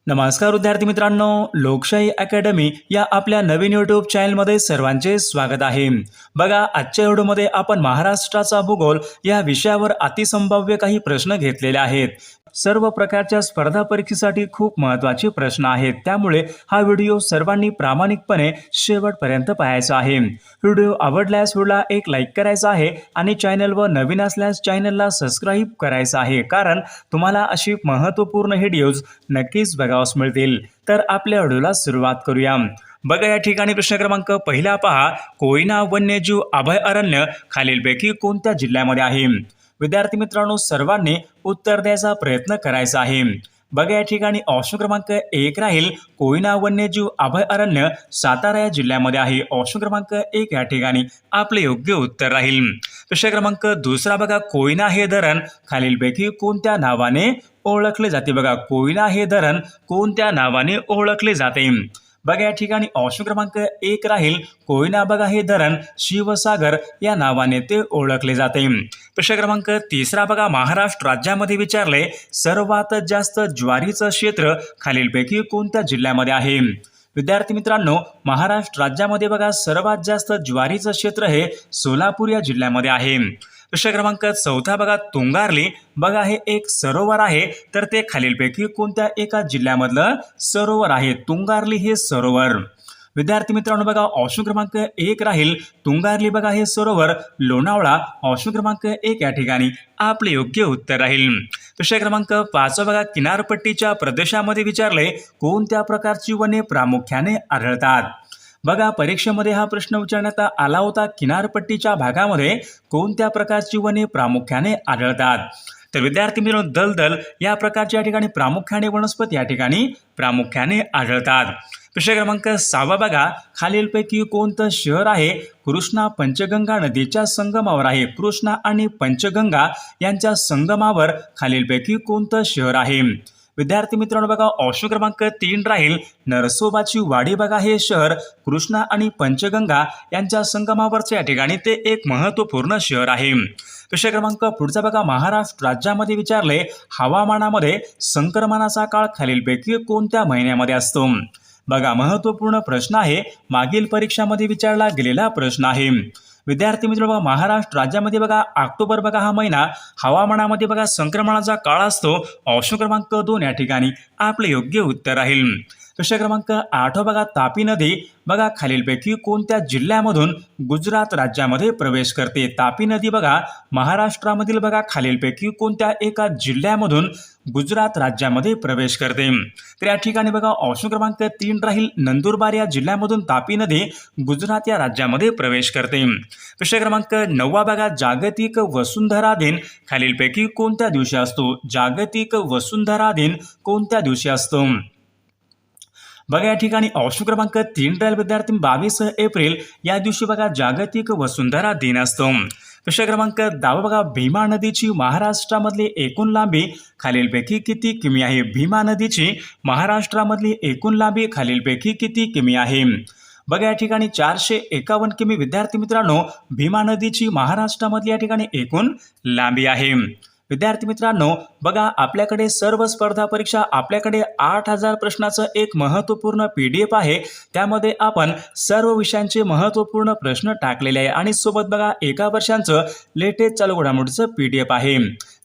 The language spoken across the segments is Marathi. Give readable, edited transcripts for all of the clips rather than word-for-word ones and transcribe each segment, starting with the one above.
नमस्कार विद्यार्थी मित्रांनो, लोकशाही अकॅडमी या आपल्या नवीन यूट्यूब चॅनलमध्ये सर्वांचे स्वागत आहे। बघा, आजच्या व्हिडिओमध्ये आपण महाराष्ट्राचा भूगोल या विषयावर अतिसंभाव्य काही प्रश्न घेतलेले आहेत। सर्व प्रकारच्या स्पर्धा परीक्षेसाठी खूप महत्त्वाचे प्रश्न आहेत, त्यामुळे हा व्हिडिओ सर्वांनी प्रामाणिकपणे शेवटपर्यंत पाहायचा आहे। व्हिडिओ आवडल्यास व्हिडिओला एक लाईक करायचा आहे आणि चॅनलवर नवीन असल्यास चॅनलला सबस्क्राईब करायचं आहे, कारण तुम्हाला अशी महत्त्वपूर्ण व्हिडिओज नक्कीच बघावयास मिळतील। तर आपल्या व्हिडिओला सुरुवात करूया। बघा, या ठिकाणी प्रश्न क्रमांक पहिला पहा, कोयना वन्यजीव अभयारण्य खालीलपैकी कोणत्या जिल्ह्यामध्ये आहे? विद्यार्थी मित्रांनो, सर्वांनी उत्तर द्यायचा प्रयत्न करायचा आहे। बघा, या ठिकाणी ऑप्शन क्रमांक 1 राहील कोयना वन्यजीव अभयारण्य सातारा या जिल्ह्यामध्ये आहे। ऑप्शन क्रमांक 1 या ठिकाणी आपले योग्य उत्तर राहील। प्रश्न क्रमांक दुसरा बघा, कोयना हे धरण खालीलपैकी कोणत्या नावाने ओळखले जाते? बघा, कोयना हे धरण कोणत्या नावाने ओळखले जाते? बघा, या ठिकाणी ऑप्शन क्रमांक 1 राहील कोयना बघा हे धरण शिवसागर या नावाने ते ओळखले जाते। प्रश्न क्रमांक तिसरा बघा, महाराष्ट्र राज्यामध्ये विचारले सर्वात जास्त ज्वारीचं क्षेत्र खालीलपैकी कोणत्या जिल्ह्यामध्ये आहे? विद्यार्थी मित्रांनो, महाराष्ट्र राज्यामध्ये बघा सर्वात जास्त ज्वारीचं क्षेत्र हे सोलापूर या जिल्ह्यामध्ये आहे। प्रश्न क्रमांक चौथा बघा, तुंगारली बघा हे एक सरोवर आहे, तर ते खालीलपैकी कोणत्या एका जिल्ह्यामधलं सरोवर आहे? तुंगारली हे सरोवर। विद्यार्थी मित्रांनो, बघा ऑप्शन क्रमांक 1 राहील तुंगारली बघा हे सरोवर लोणावळा। ऑप्शन क्रमांक 1 या ठिकाणी आपले योग्य उत्तर राहील। प्रश्न क्रमांक 5 बघा, किनारपट्टीच्या प्रदेशामध्ये विचारले कोणत्या प्रकारची वने प्रामुख्याने आढळतात? बघा, परीक्षेमध्ये हा प्रश्न विचारण्यात आला होता, किनारपट्टीच्या भागामध्ये कोणत्या प्रकारची वने प्रामुख्याने आढळतात? तर विद्यार्थी मित्रांनो, दलदल या प्रकारच्या या ठिकाणी प्रामुख्याने वनस्पती या ठिकाणी प्रामुख्याने आढळतात। प्रश्न क्रमांक 6 बघा, खालीलपैकी कोणतं शहर आहे कृष्णा पंचगंगा नदीच्या संगमावर आहे? कृष्णा आणि पंचगंगा यांच्या संगमावर खालीलपैकी कोणतं शहर आहे? विद्यार्थी मित्रांनो, बघा ऑप्शन क्रमांक 3 राहील नरसोबाची वाडी बघा हे शहर कृष्णा आणि पंचगंगा यांच्या संगमावरचे या ठिकाणी ते एक महत्त्वपूर्ण शहर आहे। प्रश्न क्रमांक पुढचा बघा, महाराष्ट्र राज्यामध्ये विचारले हवामानामध्ये संक्रमणाचा काळ खालीलपैकी कोणत्या महिन्यामध्ये असतो? बघा, महत्त्वपूर्ण प्रश्न आहे, मागील परीक्षामध्ये विचारला गेलेला प्रश्न आहे। विद्यार्थी मित्रांनो, महाराष्ट्र राज्यामध्ये बघा ऑक्टोबर बघा हा महिना हवामानामध्ये बघा संक्रमणाचा काळ असतो। ऑप्शन क्रमांक 2 या ठिकाणी आपले योग्य उत्तर राहील। प्रश्न क्रमांक 8 बघा, तापी नदी बघा खालीलपैकी कोणत्या जिल्ह्यामधून गुजरात राज्यामध्ये प्रवेश करते? तापी नदी बघा महाराष्ट्रामधील बघा खालीलपैकी कोणत्या एका जिल्ह्यामधून गुजरात राज्यामध्ये प्रवेश करते? तर या ठिकाणी बघा ऑप्शन क्रमांक 3 राहील नंदुरबार या जिल्ह्यामधून तापी नदी गुजरात या राज्यामध्ये प्रवेश करते। प्रश्न क्रमांक 9 बघा, जागतिक वसुंधरा दिन खालीलपैकी कोणत्या दिवशी असतो? जागतिक वसुंधरा दिन कोणत्या दिवशी असतो? बघा, या ठिकाणी ऑप्शन क्रमांक 3 राहील विद्यार्थी 22 एप्रिल या दिवशी बघा जागतिक वसुंधरा दिन असतो। प्रश्न क्रमांक 10 बघा, भीमा नदीची महाराष्ट्रामधली एकूण लांबी खालीलपैकी किती किमी आहे? भीमा नदीची महाराष्ट्रामधली एकूण लांबी खालीलपैकी किती किमी आहे? बघा, या ठिकाणी 451 किमी विद्यार्थी मित्रांनो भीमा नदीची महाराष्ट्रामधली या ठिकाणी एकूण लांबी आहे। विद्यार्थी मित्रांनो, बघा आपल्याकडे सर्व स्पर्धा परीक्षा आपल्याकडे 8000 प्रश्नाचं एक महत्त्वपूर्ण PDF आहे, त्यामध्ये आपण सर्व विषयांचे महत्त्वपूर्ण प्रश्न टाकलेले आहे आणि सोबत बघा एका वर्षांचं लेटेस्ट चालू घडामोडीचं PDF आहे।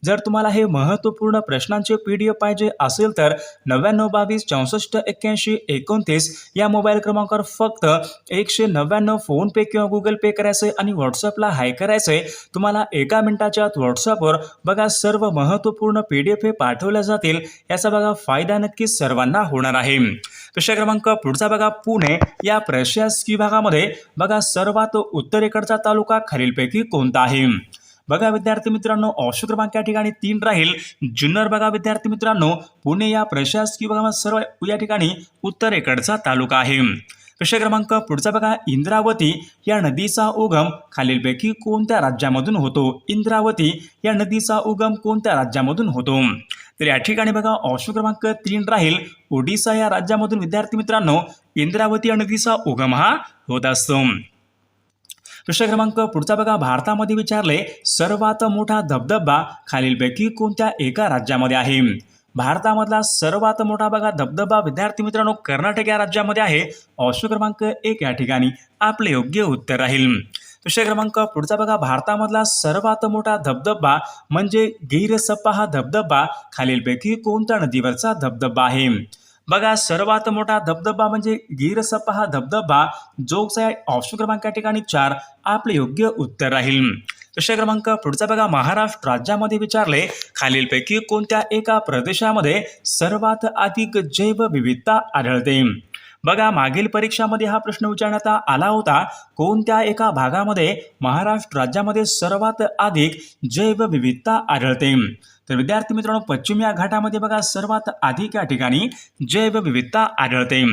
जर तुम्हाला हे महत्त्वपूर्ण प्रश्नांचे PDF पाहिजे असेल तर 9922 64 81 29 या मोबाईल क्रमांकावर फक्त 199 फोन पे किंवा गुगल पे करायचे आणि व्हॉट्सअपला हाय करायचे। तुम्हाला एका मिनिटाच्या आत व्हॉट्सअपवर बघा सर्व महत्त्वपूर्ण PDF हे पाठवले जातील, याचा बघा फायदा नक्कीच सर्वांना होणार आहे। प्रश्न क्रमांक पुढचा बघा, पुणे या प्रशासकीय विभागामध्ये बघा सर्वात उत्तरेकडचा तालुका खालीलपैकी कोणता आहे? बघा विद्यार्थी मित्रांनो, ऑप्शन क्रमांक या ठिकाणी 3 राहील जुन्नर बघा विद्यार्थी मित्रांनो पुणे या प्रशासकीय विभागामध्ये सर्व या ठिकाणी उत्तरेकडचा तालुका आहे। प्रश्न क्रमांक पुढचा बघा, इंद्रावती या नदीचा उगम खालीलपैकी कोणत्या राज्यामधून होतो? इंद्रावती या नदीचा उगम कोणत्या राज्यामधून होतो? तर या ठिकाणी बघा ऑप्शन क्रमांक 3 राहील ओडिशा या राज्यामधून विद्यार्थी मित्रांनो इंद्रावती या नदीचा उगम हा होत असतो। प्रश्न क्रमांक पुढचा बघा, भारतामध्ये विचारले सर्वात मोठा धबधबा खालीलपैकी कोणत्या एका राज्यामध्ये आहे? भारतामधला सर्वात मोठा बघा धबधबा विद्यार्थी मित्रांनो कर्नाटक या राज्यामध्ये आहे. ऑप्शन क्रमांक 1 या ठिकाणी आपले योग्य उत्तर राहील. विषय क्रमांक पुढचा बघा, भारतामधला सर्वात मोठा धबधबा म्हणजे गिरसप्पा हा धबधबा खालीलपैकी कोणत्या नदीवरचा धबधबा आहे? बघा, सर्वात मोठा धबधबा म्हणजे गिरसप्पा हा धबधबा जोगचा आहे. ऑप्शन क्रमांक या ठिकाणी 4 आपले योग्य उत्तर राहील. विषय क्रमांक पुढचा बघा, महाराष्ट्र राज्यामध्ये विचारले खालीलपैकी कोणत्या एका प्रदेशामध्ये सर्वात अधिक जैवविविधता आढळते? बघा, मागील परीक्षामध्ये हा प्रश्न विचारण्यात आला होता. कोणत्या एका भागामध्ये महाराष्ट्र राज्यामध्ये सर्वात अधिक जैवविविधता आढळते? तर विद्यार्थी मित्रांनो, पश्चिम या घाटामध्ये बघा सर्वात अधिक या ठिकाणी जैवविविधता आढळते.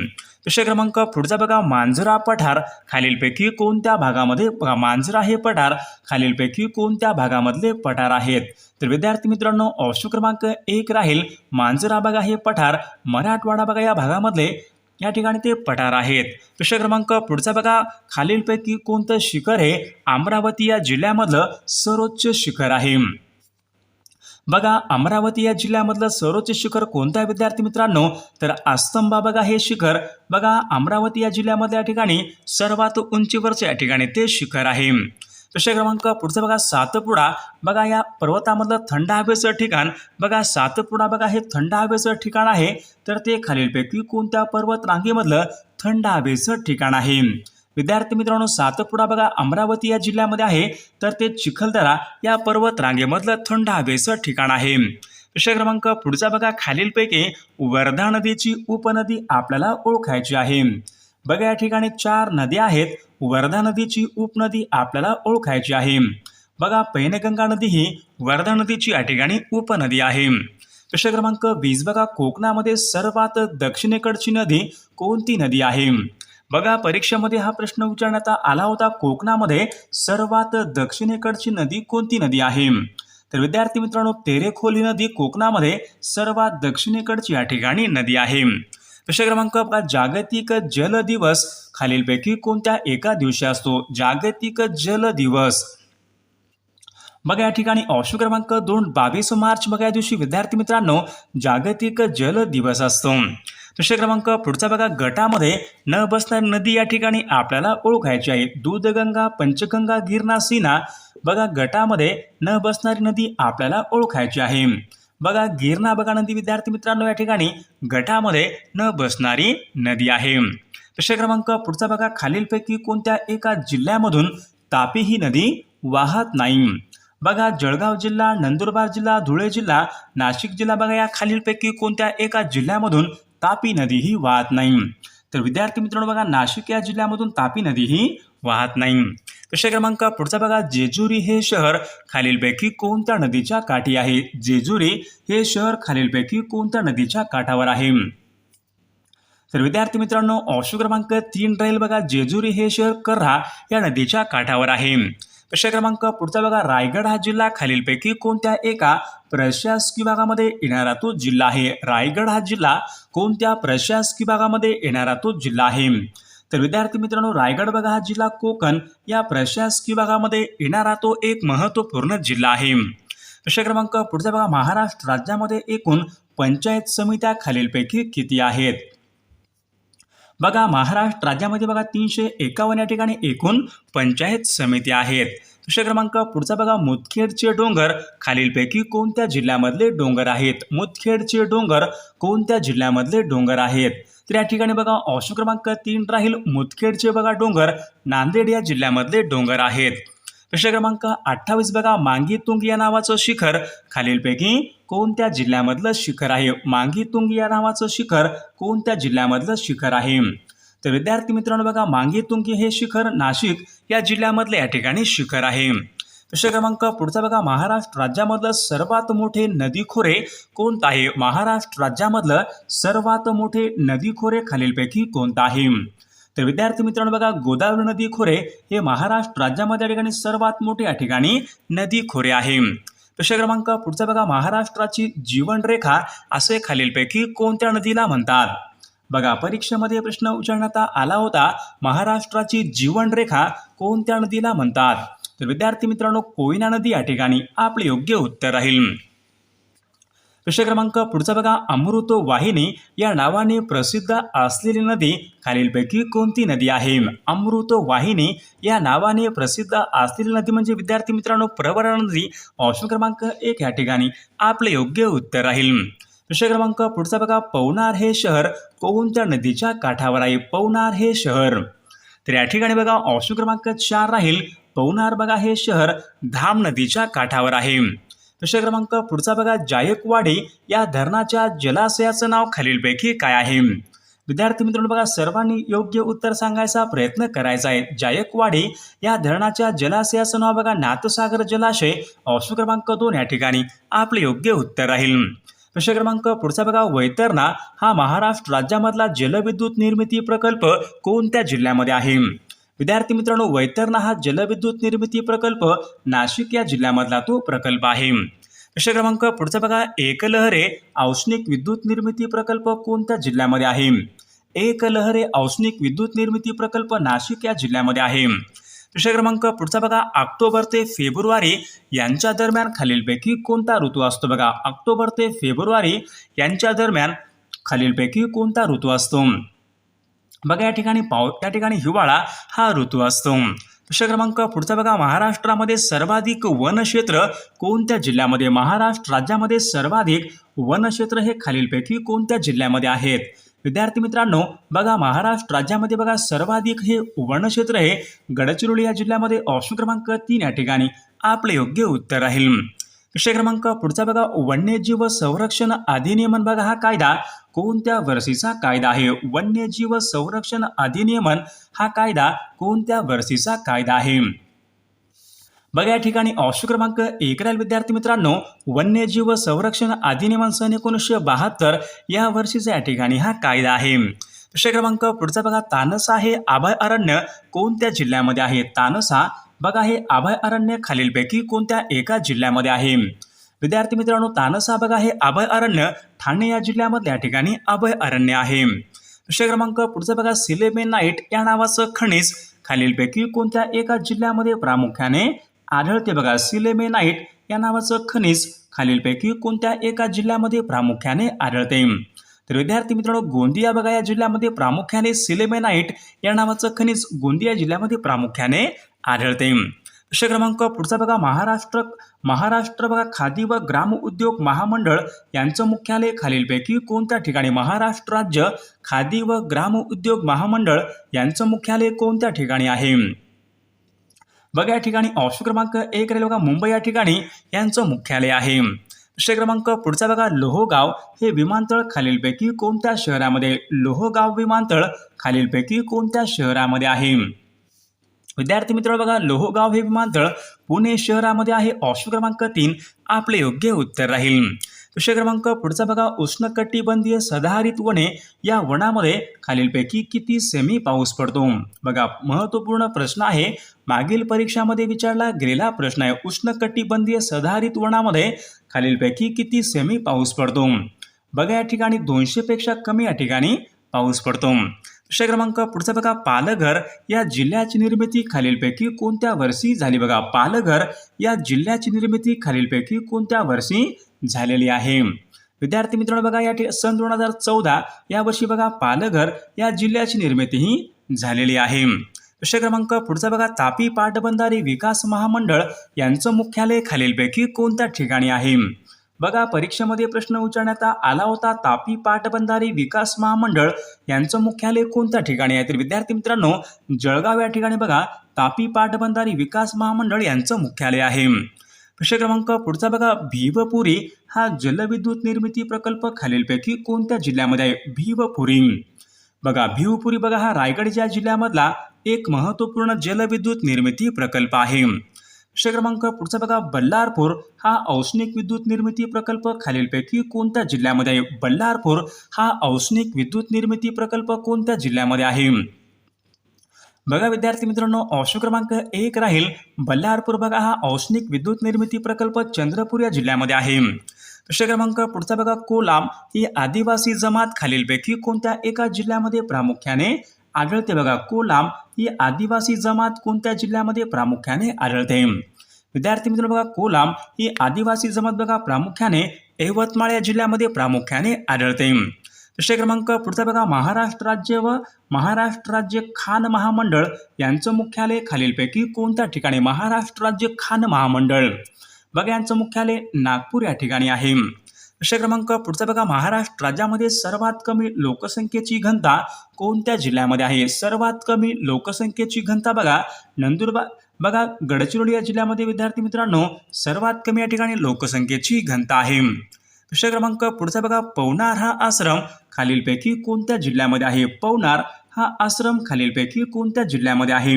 विषय क्रमांक पुढचा बघा, मांजरा पठार खालीलपैकी कोणत्या भागामध्ये? मांजरा हे पठार खालीलपैकी कोणत्या भागामधले पठार आहेत? तर विद्यार्थी मित्रांनो, ऑप्शन क्रमांक 1 राहील. मांजरा बघा हे पठार मराठवाडा बघा या भागामधले या ठिकाणी ते पठार आहेत. विषय क्रमांक पुढचा बघा, खालीलपैकी कोणतं शिखर हे अमरावती या जिल्ह्यामधलं सर्वोच्च शिखर आहे? बघा, अमरावती या जिल्ह्यामधलं सर्वोच्च शिखर कोणतं आहे विद्यार्थी मित्रांनो? तर अस्तंबा बघा हे शिखर बघा अमरावती या जिल्ह्यामध्ये या ठिकाणी सर्वात उंचीवरचे या ठिकाणी ते शिखर आहे. विषय क्रमांक पुढचा बघा, सातपुडा बघा या पर्वतामधलं थंड हवेचं ठिकाण. बघा, सातपुडा बघा हे थंड हवेचं ठिकाण आहे. तर ते खालीलपैकी कोणत्या पर्वत रांगेमधलं थंड हवेचं ठिकाण आहे? विद्यार्थी मित्रांनो, सातपुडा बघा अमरावती या जिल्ह्यामध्ये आहे. तर ते चिखलदरा या पर्वत रांगेमधलं थंड हवेचं ठिकाण आहे. विषय क्रमांक पुढचा बघा, खालीलपैकी वर्धा नदीची उपनदी आपल्याला ओळखायची आहे. बघा, या ठिकाणी 4 नद्या आहेत. वर्धा नदीची उपनदी आपल्याला ओळखायची आहे. बघा, पैनगंगा नदी ही वर्धा नदीची या ठिकाणी उपनदी आहे. विषय क्रमांक 20 बघा, कोकणामध्ये सर्वात दक्षिणेकडची नदी कोणती नदी आहे? बघा, परीक्षेमध्ये हा प्रश्न विचारण्यात आला होता. कोकणामध्ये सर्वात दक्षिणेकडची नदी कोणती नदी आहे? तर विद्यार्थी मित्रांनो, तेरेखोली नदी कोकणामध्ये सर्वात दक्षिणेकडची या ठिकाणी नदी आहे. विषय क्रमांक जागतिक जल दिवस खालीलपैकी कोणत्या एका दिवशी असतो? जागतिक जल दिवस बघा या ठिकाणी ऑप्शन क्रमांक 2 22 मार्च बघा या दिवशी विद्यार्थी मित्रांनो जागतिक जल दिवस असतो. विषय क्रमांक पुढचा बघा, गटामध्ये न बसणारी नदी या ठिकाणी आपल्याला ओळखायची आहे. दूधगंगा, पंचगंगा, गिरणा, सीना बघा गटामध्ये न बसणारी नदी आपल्याला ओळखायची आहे. बघा, गिरणा बघा नदी विद्यार्थी मित्रांनो या ठिकाणी गटामध्ये न बसणारी नदी आहे. विषय क्रमांक पुढचा बघा, खालीलपैकी कोणत्या एका जिल्ह्यामधून तापी ही नदी वाहत नाही? बघा, जळगाव जिल्हा, नंदुरबार जिल्हा, धुळे जिल्हा, नाशिक जिल्हा बघा या खालीलपैकी कोणत्या एका जिल्ह्यामधून तापी नदी ही वाहत नाही? तर विद्यार्थी मित्रांनो बघा, नाशिक या जिल्ह्यामधून तापी नदी ही वाहत नाही. विषय क्रमांक पुढचा बघा, जेजुरी हे शहर खालीलपैकी कोणत्या नदीच्या काठी आहे? जेजुरी हे शहर खालीलपैकी कोणत्या नदीच्या काठावर आहे? तर विद्यार्थी मित्रांनो ऑप्शन क्रमांक 3 राहील बघा, जेजुरी हे शहर कर्हा या नदीच्या काठावर आहे. विषय क्रमांक पुढचा बघा, रायगड हा जिल्हा खालीलपैकी कोणत्या एका प्रशासकीय भागामध्ये येणारा तो जिल्हा आहे? रायगड हा जिल्हा कोणत्या प्रशासकीय भागामध्ये येणारा तो जिल्हा आहे? तर विद्यार्थी मित्रांनो, रायगड बघा हा जिल्हा कोकण या प्रशासकीय भागामध्ये येणारा तो एक महत्त्वपूर्ण जिल्हा आहे. विषय क्रमांक पुढचा बघा, महाराष्ट्र राज्यामध्ये एकूण पंचायत समित्या खालीलपैकी किती आहेत? बघा, महाराष्ट्र राज्यामध्ये बघा 351 या ठिकाणी एकूण पंचायत समित्या आहेत. विषय क्रमांक पुढचा बघा, मुदखेडचे डोंगर खालीलपैकी कोणत्या जिल्ह्यामधले डोंगर आहेत? मुदखेडचे डोंगर कोणत्या जिल्ह्यामधले डोंगर आहेत? तर या ठिकाणी बघा ऑप्शन क्रमांक 3 राहील, मुदखेडचे बघा डोंगर नांदेड या जिल्ह्यामधले डोंगर आहेत. विषय क्रमांक 28 बघा, मांगीतुंग या नावाचं शिखर खालीलपैकी कोणत्या जिल्ह्यामधलं शिखर आहे? मांगीतुंग या नावाचं शिखर कोणत्या जिल्ह्यामधलं शिखर आहे? तर विद्यार्थी मित्रांनो बघा, मांगीतुंग हे शिखर नाशिक या जिल्ह्यामधले या ठिकाणी शिखर आहे. विषय क्रमांक पुढचा बघा, महाराष्ट्र राज्यामधलं सर्वात मोठे नदीखोरे कोणतं आहे? महाराष्ट्र राज्यामधलं सर्वात मोठे नदीखोरे खालीलपैकी कोणतं आहे? तर विद्यार्थी मित्रांनो बघा, गोदावरी नदी खोरे हे महाराष्ट्र राज्यामध्ये या ठिकाणी सर्वात मोठे या ठिकाणी नदी खोरे आहे. विषय क्रमांक पुढचा बघा, महाराष्ट्राची जीवनरेखा असे खालीलपैकी कोणत्या नदीला म्हणतात? बघा, परीक्षेमध्ये प्रश्न विचारण्यात आला होता, महाराष्ट्राची जीवनरेखा कोणत्या नदीला म्हणतात? तर विद्यार्थी मित्रांनो, कोयना नदी या ठिकाणी आपले योग्य उत्तर राहील. प्रश्न क्रमांक पुढचा बघा, अमृत वाहिनी या नावाने प्रसिद्ध असलेली नदी खालीलपैकी कोणती नदी आहे? अमृत वाहिनी या नावाने प्रसिद्ध असलेली नदी म्हणजे विद्यार्थी मित्रांनो प्रवरा नदी. ऑप्शन क्रमांक 1 या ठिकाणी आपले योग्य उत्तर राहील. प्रश्न क्रमांक पुढचा बघा, पवनार हे शहर कोणत्या नदीच्या काठावर आहे? पवनार हे शहर, तर या ठिकाणी बघा ऑप्शन क्रमांक 4 राहील. पवनार बघा हे शहर धाम नदीच्या काठावर आहे. प्रश्न क्रमांक पुढचा बघा, जायकवाडी या धरणाच्या जलाशयाचं नाव खालीलपैकी काय आहे? विद्यार्थी मित्रांनो बघा सर्वांनी योग्य उत्तर सांगायचा प्रयत्न करायचा आहे. जायकवाडी या धरणाच्या जलाशयाचं नाव बघा नाथसागर जलाशय. ऑप्शन क्रमांक 2 या ठिकाणी आपले योग्य उत्तर राहील. प्रश्न क्रमांक पुढचा बघा, वैतरणा हा महाराष्ट्र राज्यामधला जलविद्युत निर्मिती प्रकल्प कोणत्या जिल्ह्यामध्ये आहे? विद्यार्थी मित्रांनो वैतरणा हा जलविद्युत निर्मिती प्रकल्प नाशिक या जिल्ह्यामधला तो प्रकल्प आहे. प्रश्न क्रमांक पुढचा बघा, एकलहरे औष्णिक विद्युत निर्मिती प्रकल्प कोणत्या जिल्ह्यामध्ये आहे? एकलहरे औष्णिक विद्युत निर्मिती प्रकल्प नाशिक या जिल्ह्यामध्ये आहे. प्रश्न क्रमांक पुढचा बघा, ऑक्टोबर ते फेब्रुवारी यांच्या दरम्यान खालीलपैकी कोणता ऋतू असतो? बघा ऑक्टोबर ते फेब्रुवारी यांच्या दरम्यान खालीलपैकी कोणता ऋतू असतो? बघा या ठिकाणी हिवाळा हा ऋतू असतो. प्रश्न क्रमांक पुढचा बघा, महाराष्ट्रामध्ये सर्वाधिक वनक्षेत्र कोणत्या जिल्ह्यामध्ये? महाराष्ट्र राज्यामध्ये सर्वाधिक वनक्षेत्र हे खालीलपैकी कोणत्या जिल्ह्यामध्ये आहेत? विद्यार्थी मित्रांनो बघा महाराष्ट्र राज्यामध्ये बघा सर्वाधिक हे वनक्षेत्र हे गडचिरोली या जिल्ह्यामध्ये. ऑप्शन क्रमांक 3 या ठिकाणी आपले योग्य उत्तर राहील. प्रश्न क्रमांक पुढचा बघा, वन्यजीव संरक्षण अधिनियमन बघा हा कायदा कोणत्या वर्षीचा कायदा आहे? वन्यजीव संरक्षण अधिनियमन हा कायदा कोणत्या वर्षीचा कायदा आहे? बघा या ठिकाणी ऑप्शन क्रमांक 1 राहील. विद्यार्थी मित्रांनो वन्यजीव संरक्षण अधिनियमन सन 1972 या वर्षीचा या ठिकाणी हा कायदा आहे. प्रश्न क्रमांक पुढचा बघा, तानसा हे अभयारण्य कोणत्या जिल्ह्यामध्ये आहे? तानसा बघा हे अभयारण्य खालीलपैकी कोणत्या एका जिल्ह्यामध्ये आहे? विद्यार्थी मित्रांनो तानसा बघा हे अभयारण्य ठाणे या जिल्ह्यामध्ये या ठिकाणी अभयारण्य आहे. प्रश्न क्रमांक पुढचा बघा, सिलेमेनाइट या नावाचं खनिज खालीलपैकी कोणत्या एका जिल्ह्यामध्ये प्रामुख्याने आढळते? बघा सिलेमेनाइट या नावाचं खनिज खालीलपैकी कोणत्या एका जिल्ह्यामध्ये प्रामुख्याने आढळते? तर विद्यार्थी मित्रांनो गोंदिया बघा या जिल्ह्यामध्ये प्रामुख्याने सिलेमेनाइट या नावाचं खनिज गोंदिया जिल्ह्यामध्ये प्रामुख्याने आढळते. प्रश्न क्रमांक पुढचा बघा, महाराष्ट्र बघा खादी व ग्राम उद्योग महामंडळ यांचं मुख्यालय खालीलपैकी कोणत्या ठिकाणी? महाराष्ट्र राज्य खादी व ग्राम उद्योग महामंडळ यांचं मुख्यालय कोणत्या ठिकाणी आहे? बघा या ठिकाणी ऑप्शन क्रमांक 1 राहील. बघा मुंबई या ठिकाणी यांचं मुख्यालय आहे. प्रश्न क्रमांक पुढचा बघा, लोहगाव हे विमानतळ खालीलपैकी कोणत्या शहरामध्ये? लोहगाव विमानतळ खालीलपैकी कोणत्या शहरामध्ये आहे? विद्यार्थी मित्र बघा लोहगाव हे विमानतळ पुणे शहरामध्ये आहे. ऑप्शन क्रमांक 3 आपले योग्य उत्तर राहील. प्रश्न क्रमांक पुढचा बघा, उष्णकटिबंधीय सदाहरित वने या वनामध्ये खालीलपैकी किती सेमी पाऊस पडतो? बघा महत्त्वपूर्ण प्रश्न आहे, मागील परीक्षामध्ये विचारला गेलेला प्रश्न आहे. उष्णकटिबंधीय सदाहरित वनामध्ये खालीलपैकी किती सेमी पाऊस पडतो? बघा या ठिकाणी 200 पेक्षा कमी या ठिकाणी पाऊस पडतो. प्रश्न क्रमांक पुढचा बघा, पालघर या जिल्ह्याची निर्मिती खालीलपैकी कोणत्या वर्षी झाली? बघा पालघर या जिल्ह्याची निर्मिती खालीलपैकी कोणत्या वर्षी झालेली आहे? विद्यार्थी मित्रांनो बघा या सन 2014 या वर्षी बघा पालघर या जिल्ह्याची निर्मिती ही झालेली आहे. प्रश्न क्रमांक पुढचा बघा, तापी पाटबंधारे विकास महामंडळ यांचं मुख्यालय खालीलपैकी कोणत्या ठिकाणी आहे? बघा परीक्षेमध्ये प्रश्न विचारण्यात आला होता, तापी पाटबंधारे विकास महामंडळ यांचं मुख्यालय कोणत्या ठिकाणी आहे? तर विद्यार्थी मित्रांनो जळगाव या ठिकाणी बघा तापी पाटबंधारे विकास महामंडळ यांचं मुख्यालय आहे. प्रश्न क्रमांक पुढचा बघा, भीवपुरी हा जलविद्युत निर्मिती प्रकल्प खालीलपैकी कोणत्या जिल्ह्यामध्ये आहे? भीवपुरी बघा भीवपुरी बघा हा रायगड या जिल्ह्यामधला एक महत्त्वपूर्ण जलविद्युत निर्मिती प्रकल्प आहे. प्रश्न क्रमांक पुढचा बघा, बल्लारपूर हा औष्णिक विद्युत निर्मिती प्रकल्प खालीलपैकी कोणत्या जिल्ह्यामध्ये आहे? बल्लारपूर हा औष्णिक विद्युत निर्मिती प्रकल्प कोणत्या जिल्ह्यामध्ये आहे? बघा विद्यार्थी मित्रांनो ऑप्शन क्रमांक 1 राहील. बल्लारपूर बघा हा औष्णिक विद्युत निर्मिती प्रकल्प चंद्रपूर या जिल्ह्यामध्ये आहे. प्रश्न क्रमांक पुढचा बघा, कोलाम ही आदिवासी जमात खालीलपैकी कोणत्या एका जिल्ह्यामध्ये प्रामुख्याने आढळते? बघा कोलाम ही आदिवासी जमात कोणत्या जिल्ह्यामध्ये प्रामुख्याने आढळते? विद्यार्थी मित्रांनो बघा कोलाम ही आदिवासी जमात बघा प्रामुख्याने यवतमाळ या जिल्ह्यामध्ये प्रामुख्याने आढळते. विषय क्रमांक पुढचा बघा, महाराष्ट्र राज्य व महाराष्ट्र राज्य खाण महामंडळ यांचं मुख्यालय खालीलपैकी कोणत्या ठिकाणी? महाराष्ट्र राज्य खाण महामंडळ बघा यांचं मुख्यालय नागपूर या ठिकाणी आहे. विषय क्रमांक पुढचा बघा, महाराष्ट्र राज्यामध्ये सर्वात कमी लोकसंख्येची घनता कोणत्या जिल्ह्यामध्ये आहे? सर्वात कमी लोकसंख्येची घनता बघा नंदुरबार बघा गडचिरोली या जिल्ह्यामध्ये विद्यार्थी मित्रांनो सर्वात कमी या ठिकाणी लोकसंख्येची घनता आहे. विषय क्रमांक पुढचा बघा, पवनार हा आश्रम खालीलपैकी कोणत्या जिल्ह्यामध्ये आहे? पवनार हा आश्रम खालीलपैकी कोणत्या जिल्ह्यामध्ये आहे?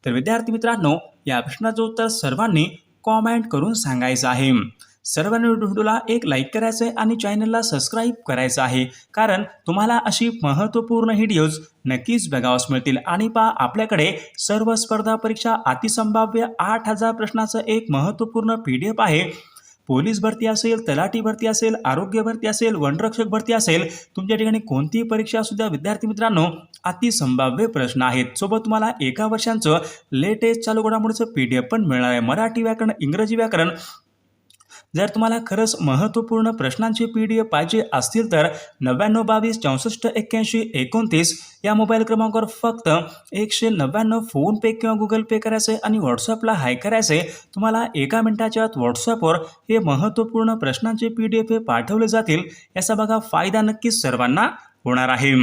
तर विद्यार्थी मित्रांनो या प्रश्नाचं उत्तर सर्वांनी कॉमेंट करून सांगायचं आहे. सर्वांनी व्हिडिओला एक लाईक करायचं आहे आणि चॅनलला सबस्क्राईब करायचं आहे, कारण तुम्हाला अशी महत्त्वपूर्ण व्हिडिओज नक्कीच बघावयास मिळतील. आणि पहा आपल्याकडे सर्व स्पर्धा परीक्षा अतिसंभाव्य 8000 प्रश्नाचं एक महत्त्वपूर्ण PDF आहे. पोलीस भरती असेल, तलाठी भरती असेल, आरोग्य भरती असेल, वनरक्षक भरती असेल, तुमच्या ठिकाणी कोणतीही परीक्षा असू द्या विद्यार्थी मित्रांनो अतिसंभाव्य प्रश्न आहेत. सोबत तुम्हाला एका वर्षांचं लेटेस्ट चालू घडामोडीचं PDF पण मिळणार आहे. मराठी व्याकरण, इंग्रजी व्याकरण. जर तुम्हाला खरंच महत्त्वपूर्ण प्रश्नांचे PDF पाहिजे असतील तर 9922 64 81 29 या मोबाईल क्रमांकावर फक्त 199 फोनपे किंवा गुगल पे करायचे आणि व्हॉट्सअपला हाय करायचे. तुम्हाला एका मिनिटाच्या आत व्हॉट्सअपवर हे महत्त्वपूर्ण प्रश्नांचे PDF पाठवले जातील. याचा बघा फायदा नक्कीच सर्वांना होणार आहे.